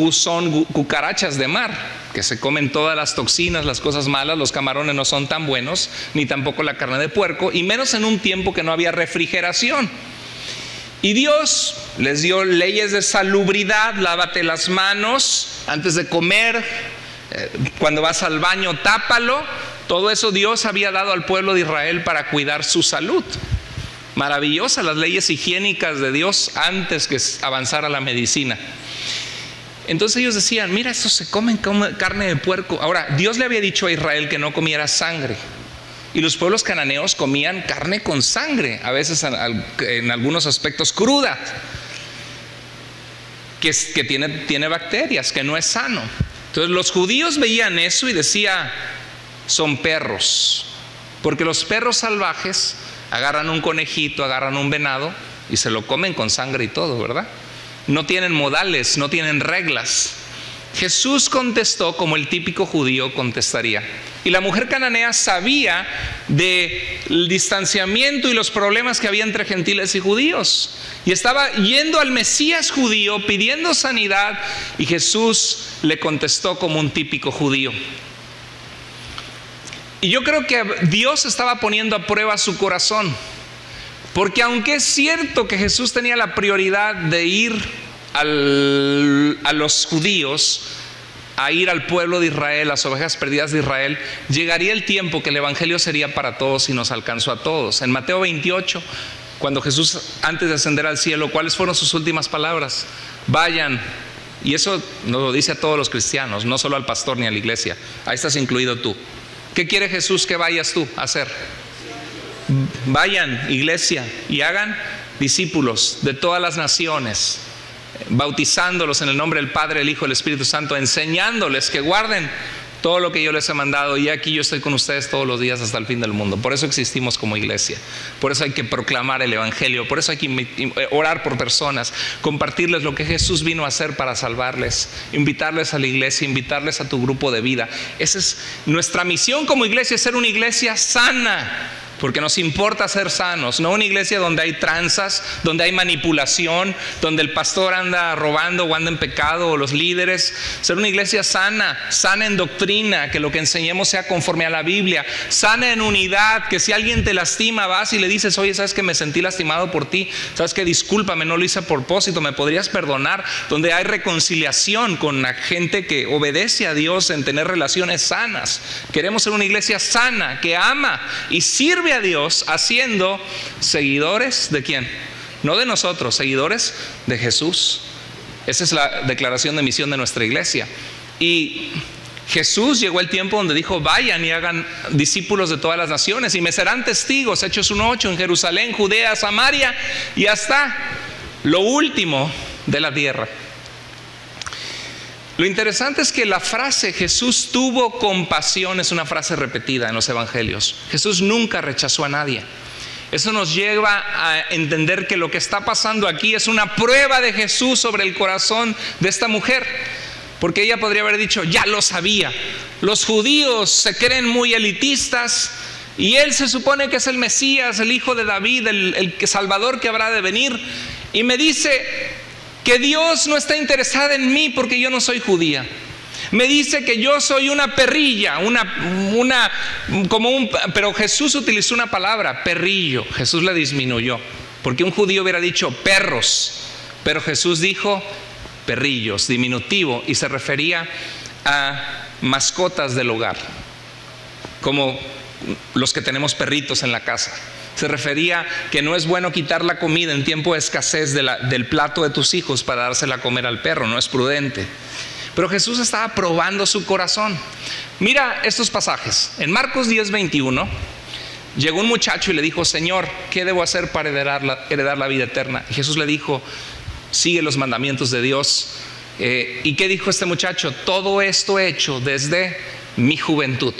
cucarachas de mar, que se comen todas las toxinas, las cosas malas. Los camarones no son tan buenos, ni tampoco la carne de puerco, y menos en un tiempo que no había refrigeración. Y Dios les dio leyes de salubridad: lávate las manos antes de comer, cuando vas al baño tápalo. Todo eso Dios había dado al pueblo de Israel para cuidar su salud. Maravillosas las leyes higiénicas de Dios antes que avanzara la medicina. Entonces ellos decían, mira, estos se comen carne de puerco. Ahora, Dios le había dicho a Israel que no comiera sangre, y los pueblos cananeos comían carne con sangre, a veces en algunos aspectos cruda, que tiene bacterias, que no es sano. Entonces los judíos veían eso y decían, son perros, porque los perros salvajes agarran un conejito, agarran un venado y se lo comen con sangre y todo, ¿verdad? No tienen modales, no tienen reglas. Jesús contestó como el típico judío contestaría. Y la mujer cananea sabía del distanciamiento y los problemas que había entre gentiles y judíos. Y estaba yendo al Mesías judío pidiendo sanidad, y Jesús le contestó como un típico judío. Y yo creo que Dios estaba poniendo a prueba su corazón, porque aunque es cierto que Jesús tenía la prioridad de ir a los judíos, a ir al pueblo de Israel, las ovejas perdidas de Israel, llegaría el tiempo que el evangelio sería para todos y nos alcanzó a todos. En Mateo 28, cuando Jesús, antes de ascender al cielo, ¿cuáles fueron sus últimas palabras? Vayan. Y eso nos lo dice a todos los cristianos, no solo al pastor ni a la iglesia. Ahí estás incluido tú. ¿Qué quiere Jesús que vayas tú a hacer? Vayan, iglesia, y hagan discípulos de todas las naciones, bautizándolos en el nombre del Padre, el Hijo y el Espíritu Santo, enseñándoles que guarden todo lo que yo les he mandado. Y aquí yo estoy con ustedes todos los días hasta el fin del mundo. Por eso existimos como iglesia, por eso hay que proclamar el evangelio, por eso hay que orar por personas, compartirles lo que Jesús vino a hacer para salvarles, invitarles a la iglesia, invitarles a tu grupo de vida. Esa es nuestra misión como iglesia, ser una iglesia sana, porque nos importa ser sanos, no una iglesia donde hay tranzas, donde hay manipulación, donde el pastor anda robando o anda en pecado, o los líderes. Ser una iglesia sana, sana en doctrina, que lo que enseñemos sea conforme a la Biblia, sana en unidad, que si alguien te lastima, vas y le dices, oye, ¿sabes que me sentí lastimado por ti? ¿Sabes que discúlpame, no lo hice a propósito, me podrías perdonar? Donde hay reconciliación con la gente que obedece a Dios en tener relaciones sanas. Queremos ser una iglesia sana, que ama y sirve a Dios, haciendo seguidores de ¿quién? No de nosotros, seguidores de Jesús. Esa es la declaración de misión de nuestra iglesia. Y Jesús llegó el tiempo donde dijo, vayan y hagan discípulos de todas las naciones y me serán testigos, Hechos 1:8, en Jerusalén, Judea, Samaria y hasta lo último de la tierra. Lo interesante es que la frase Jesús tuvo compasión es una frase repetida en los evangelios. Jesús nunca rechazó a nadie. Eso nos lleva a entender que lo que está pasando aquí es una prueba de Jesús sobre el corazón de esta mujer, porque ella podría haber dicho, ya lo sabía, los judíos se creen muy elitistas y él se supone que es el Mesías, el hijo de David, el Salvador que habrá de venir, y me dice que Dios no está interesado en mí porque yo no soy judía. Me dice que yo soy una perrilla, pero Jesús utilizó una palabra, perrillo. Jesús la disminuyó, porque un judío hubiera dicho perros, pero Jesús dijo perrillos, diminutivo, y se refería a mascotas del hogar, como los que tenemos perritos en la casa. Se refería que no es bueno quitar la comida en tiempo de escasez del plato de tus hijos para dársela a comer al perro, no es prudente. Pero Jesús estaba probando su corazón. Mira estos pasajes. En Marcos 10:21, llegó un muchacho y le dijo: Señor, ¿qué debo hacer para heredar la vida eterna? Y Jesús le dijo: sigue los mandamientos de Dios. ¿Y qué dijo este muchacho? Todo esto he hecho desde mi juventud.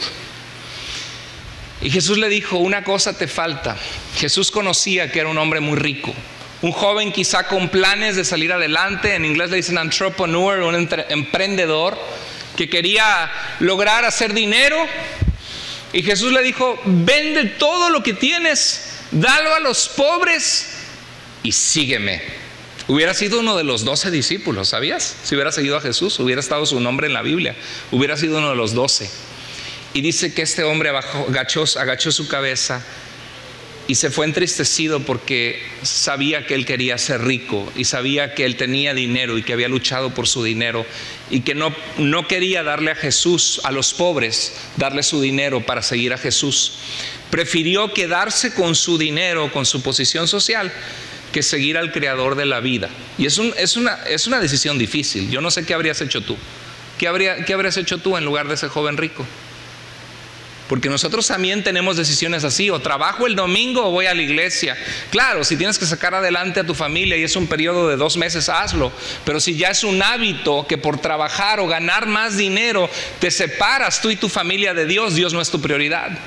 Y Jesús le dijo: una cosa te falta. Jesús conocía que era un hombre muy rico, un joven quizá con planes de salir adelante. En inglés le dicen entrepreneur, un emprendedor que quería lograr hacer dinero. Y Jesús le dijo: vende todo lo que tienes, dalo a los pobres y sígueme. Hubiera sido uno de los 12 discípulos, ¿sabías? Si hubiera seguido a Jesús, hubiera estado su nombre en la Biblia, hubiera sido uno de los 12. Y dice que este hombre agachó su cabeza y se fue entristecido porque sabía que él quería ser rico y sabía que él tenía dinero y que había luchado por su dinero y que no quería darle a Jesús, a los pobres, darle su dinero para seguir a Jesús. Prefirió quedarse con su dinero, con su posición social, que seguir al creador de la vida. Y es una decisión difícil. Yo no sé qué habrías hecho tú. ¿Qué habrías hecho tú en lugar de ese joven rico? Porque nosotros también tenemos decisiones así: o trabajo el domingo o voy a la iglesia. Claro, si tienes que sacar adelante a tu familia y es un periodo de 2 meses, hazlo. Pero si ya es un hábito que por trabajar o ganar más dinero te separas tú y tu familia de Dios, Dios no es tu prioridad.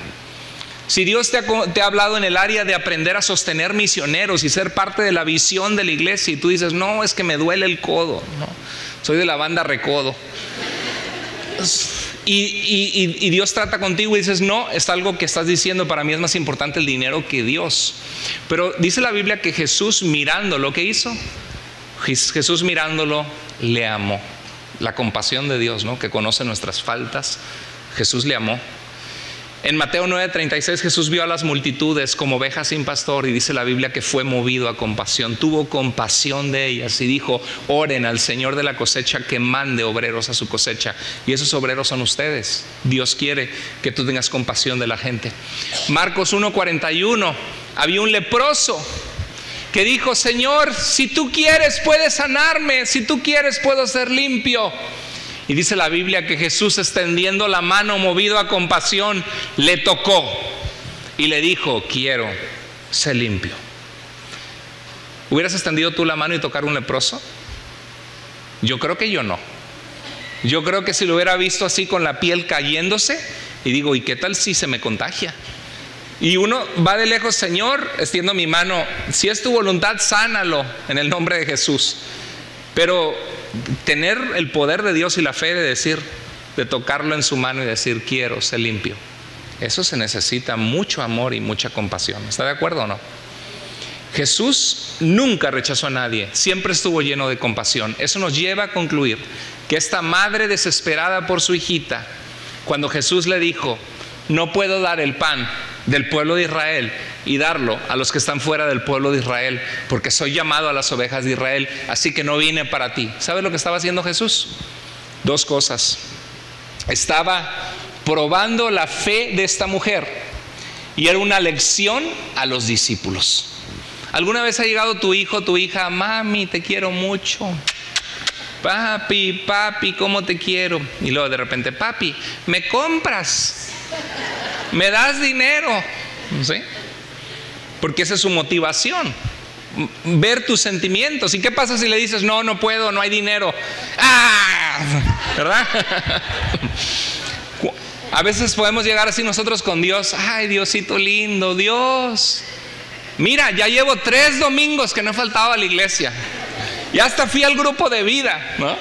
Si Dios te ha hablado en el área de aprender a sostener misioneros y ser parte de la visión de la iglesia, y tú dices: no, es que me duele el codo, no, soy de la banda Recodo, y Dios trata contigo y dices: no, es algo que estás diciendo, para mí es más importante el dinero que Dios. Pero dice la Biblia que Jesús, mirándolo, ¿qué hizo? Jesús mirándolo le amó. La compasión de Dios, ¿no?, que conoce nuestras faltas. Jesús le amó. En Mateo 9:36 Jesús vio a las multitudes como ovejas sin pastor, y dice la Biblia que fue movido a compasión, tuvo compasión de ellas y dijo: oren al Señor de la cosecha que mande obreros a su cosecha. Y esos obreros son ustedes. Dios quiere que tú tengas compasión de la gente. Marcos 1:41, había un leproso que dijo: Señor, si tú quieres puedes sanarme, si tú quieres puedo ser limpio. Y dice la Biblia que Jesús, extendiendo la mano, movido a compasión, le tocó y le dijo: quiero, sé limpio. ¿Hubieras extendido tú la mano y tocar a un leproso? Yo creo que yo no. Yo creo que si lo hubiera visto así con la piel cayéndose, y digo: ¿y qué tal si se me contagia? Y uno va de lejos: Señor, extiendo mi mano, si es tu voluntad, sánalo en el nombre de Jesús. Pero tener el poder de Dios y la fe de tocarlo en su mano y decir: quiero, sé limpio, eso se necesita mucho amor y mucha compasión. ¿Está de acuerdo o no? Jesús nunca rechazó a nadie, siempre estuvo lleno de compasión. Eso nos lleva a concluir que esta madre desesperada por su hijita, cuando Jesús le dijo: no puedo dar el pan del pueblo de Israel y darlo a los que están fuera del pueblo de Israel, porque soy llamado a las ovejas de Israel, así que no vine para ti. ¿Sabes lo que estaba haciendo Jesús? 2 cosas. Estaba probando la fe de esta mujer, y era una lección a los discípulos. ¿Alguna vez ha llegado tu hijo, tu hija: mami, te quiero mucho, papi, cómo te quiero? Y luego de repente: papi, ¿me compras? ¿Me das dinero? ¿Sí? Porque esa es su motivación, ver tus sentimientos. ¿Y qué pasa si le dices: no, no puedo, no hay dinero? ¡Ah! ¿Verdad? A veces podemos llegar así nosotros con Dios: ay, Diosito lindo, Dios, mira, ya llevo 3 domingos que no he faltado a la iglesia, ya hasta fui al grupo de vida, ¿no?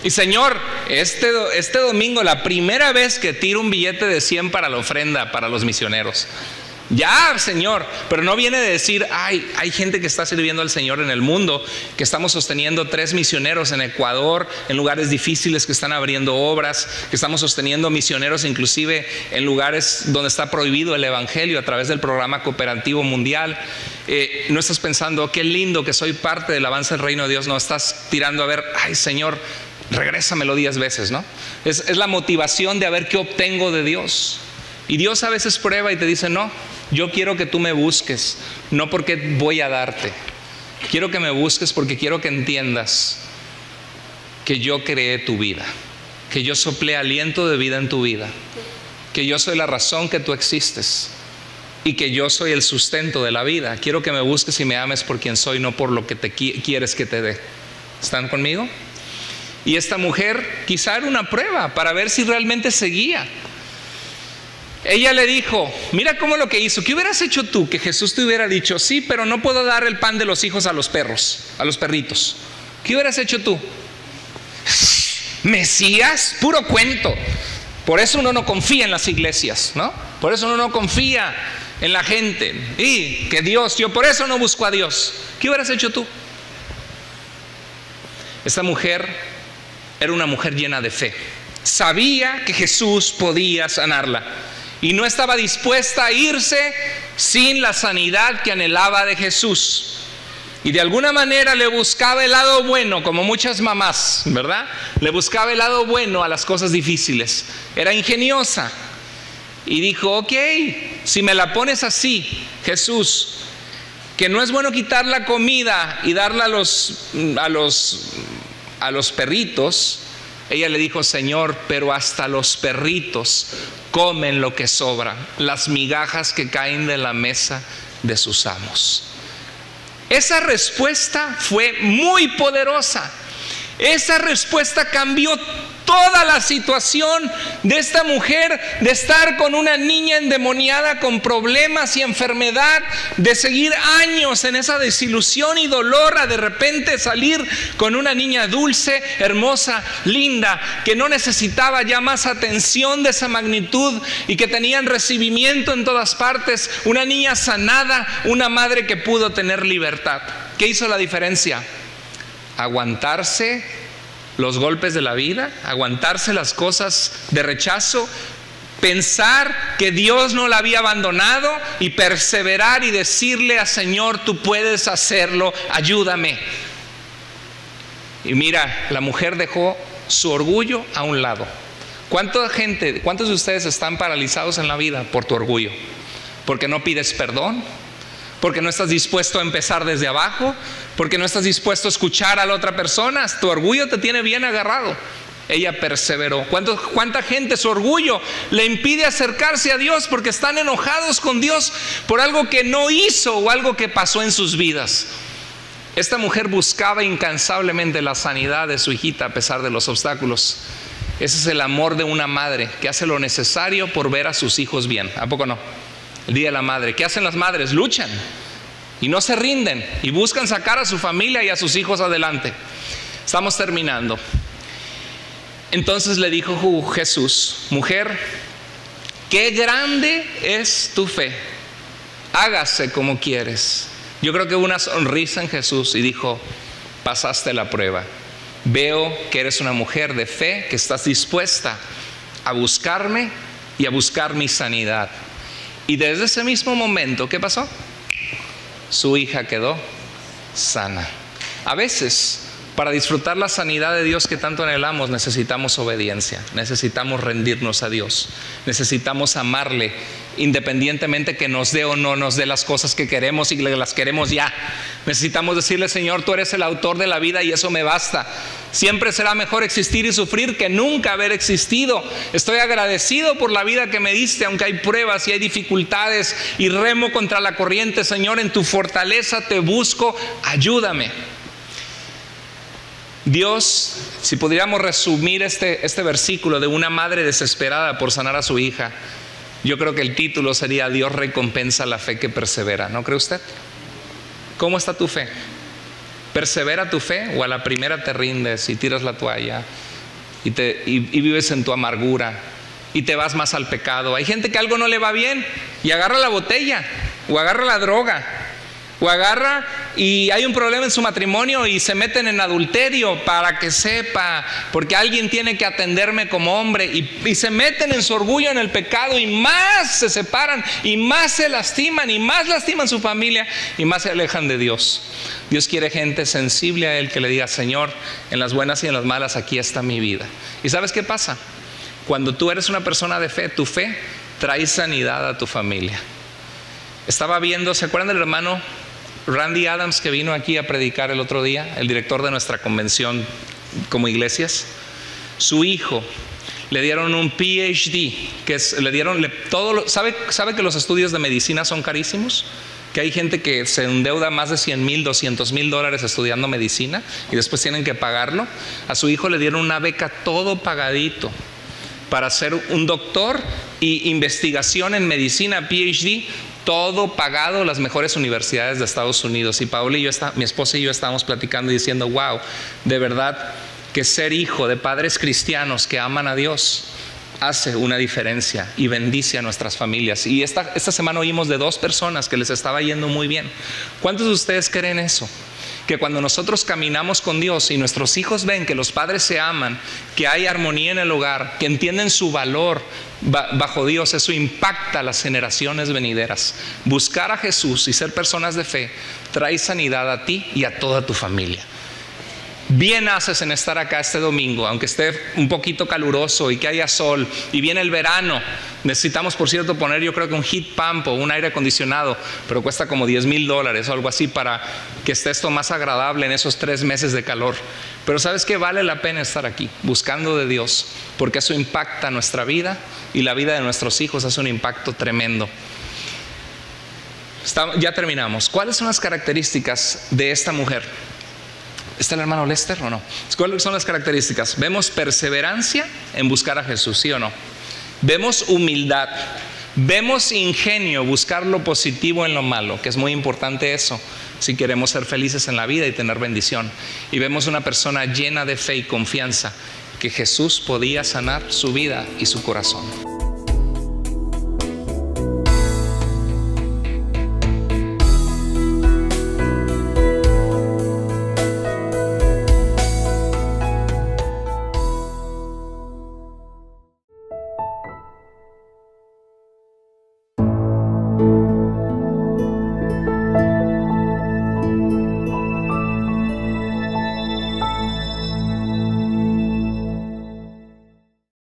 Y Señor, este domingo, la primera vez que tiro un billete de 100 para la ofrenda para los misioneros. Ya, Señor, pero no viene de decir: ay, hay gente que está sirviendo al Señor en el mundo, que estamos sosteniendo 3 misioneros en Ecuador, en lugares difíciles, que están abriendo obras, que estamos sosteniendo misioneros inclusive en lugares donde está prohibido el evangelio a través del programa cooperativo mundial. No estás pensando: qué lindo que soy parte del avance del reino de Dios. No, estás tirando a ver: ay, Señor, regrésamelo 10 veces, ¿no? Es la motivación de a ver qué obtengo de Dios. Y Dios a veces prueba y te dice: no, Yo quiero que tú me busques, no porque voy a darte. Quiero que me busques porque quiero que entiendas que yo creé tu vida, que yo soplé aliento de vida en tu vida, que yo soy la razón que tú existes y que yo soy el sustento de la vida. Quiero que me busques y me ames por quien soy, no por lo que te quieres que te dé. ¿Están conmigo? Y esta mujer quizá era una prueba para ver si realmente seguía. Ella le dijo, mira cómo lo que hizo. ¿Qué hubieras hecho tú? Que Jesús te hubiera dicho, sí, pero no puedo dar el pan de los hijos a los perros, a los perritos. ¿Qué hubieras hecho tú? Mesías, puro cuento. Por eso uno no confía en las iglesias, ¿no? Por eso uno no confía en la gente. Y que Dios, yo por eso no busco a Dios. ¿Qué hubieras hecho tú? Esta mujer era una mujer llena de fe. Sabía que Jesús podía sanarla y no estaba dispuesta a irse sin la sanidad que anhelaba de Jesús. Y de alguna manera le buscaba el lado bueno, como muchas mamás, ¿verdad? Le buscaba el lado bueno a las cosas difíciles. Era ingeniosa. Y dijo, ok, si me la pones así, Jesús, que no es bueno quitar la comida y darla a los perritos. Ella le dijo, Señor, pero hasta los perritos comen lo que sobra, las migajas que caen de la mesa de sus amos. Esa respuesta fue muy poderosa. Esa respuesta cambió toda la situación de esta mujer, de estar con una niña endemoniada con problemas y enfermedad, de seguir años en esa desilusión y dolor, a de repente salir con una niña dulce, hermosa, linda, que no necesitaba ya más atención de esa magnitud y que tenían recibimiento en todas partes, una niña sanada, una madre que pudo tener libertad. ¿Qué hizo la diferencia? Aguantarse los golpes de la vida, aguantarse las cosas de rechazo, pensar que Dios no la había abandonado y perseverar y decirle al Señor, tú puedes hacerlo, ayúdame. Y mira, la mujer dejó su orgullo a un lado. ¿Cuántos de ustedes están paralizados en la vida por tu orgullo? Porque no pides perdón, porque no estás dispuesto a empezar desde abajo, porque no estás dispuesto a escuchar a la otra persona. Tu orgullo te tiene bien agarrado. Ella perseveró. ¿Cuánta gente su orgullo le impide acercarse a Dios porque están enojados con Dios por algo que no hizo o algo que pasó en sus vidas? Esta mujer buscaba incansablemente la sanidad de su hijita a pesar de los obstáculos. Ese es el amor de una madre que hace lo necesario por ver a sus hijos bien. ¿A poco no? El Día de la Madre. ¿Qué hacen las madres? Luchan y no se rinden y buscan sacar a su familia y a sus hijos adelante. Estamos terminando. Entonces le dijo Jesús, mujer, qué grande es tu fe, hágase como quieres. Yo creo que hubo una sonrisa en Jesús y dijo, pasaste la prueba. Veo que eres una mujer de fe, que estás dispuesta a buscarme y a buscar mi sanidad. Y desde ese mismo momento, ¿qué pasó? Su hija quedó sana. A veces, para disfrutar la sanidad de Dios que tanto anhelamos, necesitamos obediencia, necesitamos rendirnos a Dios, necesitamos amarle, independientemente que nos dé o no nos dé las cosas que queremos y que las queremos ya. Necesitamos decirle, Señor, tú eres el autor de la vida y eso me basta. Siempre será mejor existir y sufrir que nunca haber existido. Estoy agradecido por la vida que me diste, aunque hay pruebas y hay dificultades y remo contra la corriente. Señor, en tu fortaleza te busco, ayúdame. Dios, si pudiéramos resumir este versículo de una madre desesperada por sanar a su hija, yo creo que el título sería Dios recompensa la fe que persevera. ¿No cree usted? ¿Cómo está tu fe? ¿Persevera tu fe o a la primera te rindes y tiras la toalla y vives en tu amargura y te vas más al pecado? Hay gente que algo no le va bien y agarra la botella o agarra la droga o agarra y hay un problema en su matrimonio y se meten en adulterio para que sepa, porque alguien tiene que atenderme como hombre, y se meten en su orgullo en el pecado y más se separan y más se lastiman y más lastiman su familia y más se alejan de Dios. Dios quiere gente sensible a Él que le diga, Señor, en las buenas y en las malas aquí está mi vida. ¿Y sabes qué pasa? Cuando tú eres una persona de fe, tu fe trae sanidad a tu familia. Estaba viendo, ¿se acuerdan del hermano Randy Adams que vino aquí a predicar el otro día? El director de nuestra convención como iglesias. Su hijo le dieron un PhD, ¿sabe que los estudios de medicina son carísimos? Que hay gente que se endeuda más de $100,000, $200,000 estudiando medicina y después tienen que pagarlo. A su hijo le dieron una beca todo pagadito para ser un doctor y investigación en medicina, PhD, todo pagado, las mejores universidades de Estados Unidos. Y Paola y yo, mi esposa y yo estábamos platicando y diciendo, wow, de verdad que ser hijo de padres cristianos que aman a Dios hace una diferencia y bendice a nuestras familias. Y esta semana oímos de 2 personas que les estaba yendo muy bien. ¿Cuántos de ustedes creen eso? Que cuando nosotros caminamos con Dios y nuestros hijos ven que los padres se aman, que hay armonía en el hogar, que entienden su valor bajo Dios, eso impacta a las generaciones venideras. Buscar a Jesús y ser personas de fe trae sanidad a ti y a toda tu familia. Bien haces en estar acá este domingo, aunque esté un poquito caluroso y que haya sol y viene el verano. Necesitamos, por cierto, poner yo creo que un heat pump o un aire acondicionado, pero cuesta como $10,000 o algo así para que esté esto más agradable en esos 3 meses de calor. Pero ¿sabes qué? Vale la pena estar aquí, buscando de Dios, porque eso impacta nuestra vida y la vida de nuestros hijos hace un impacto tremendo. Ya terminamos. ¿Cuáles son las características de esta mujer? ¿Está el hermano Lester o no? ¿Cuáles son las características? Vemos perseverancia en buscar a Jesús, ¿sí o no? Vemos humildad. Vemos ingenio, buscar lo positivo en lo malo, que es muy importante eso, si queremos ser felices en la vida y tener bendición. Y vemos una persona llena de fe y confianza, que Jesús podía sanar su vida y su corazón.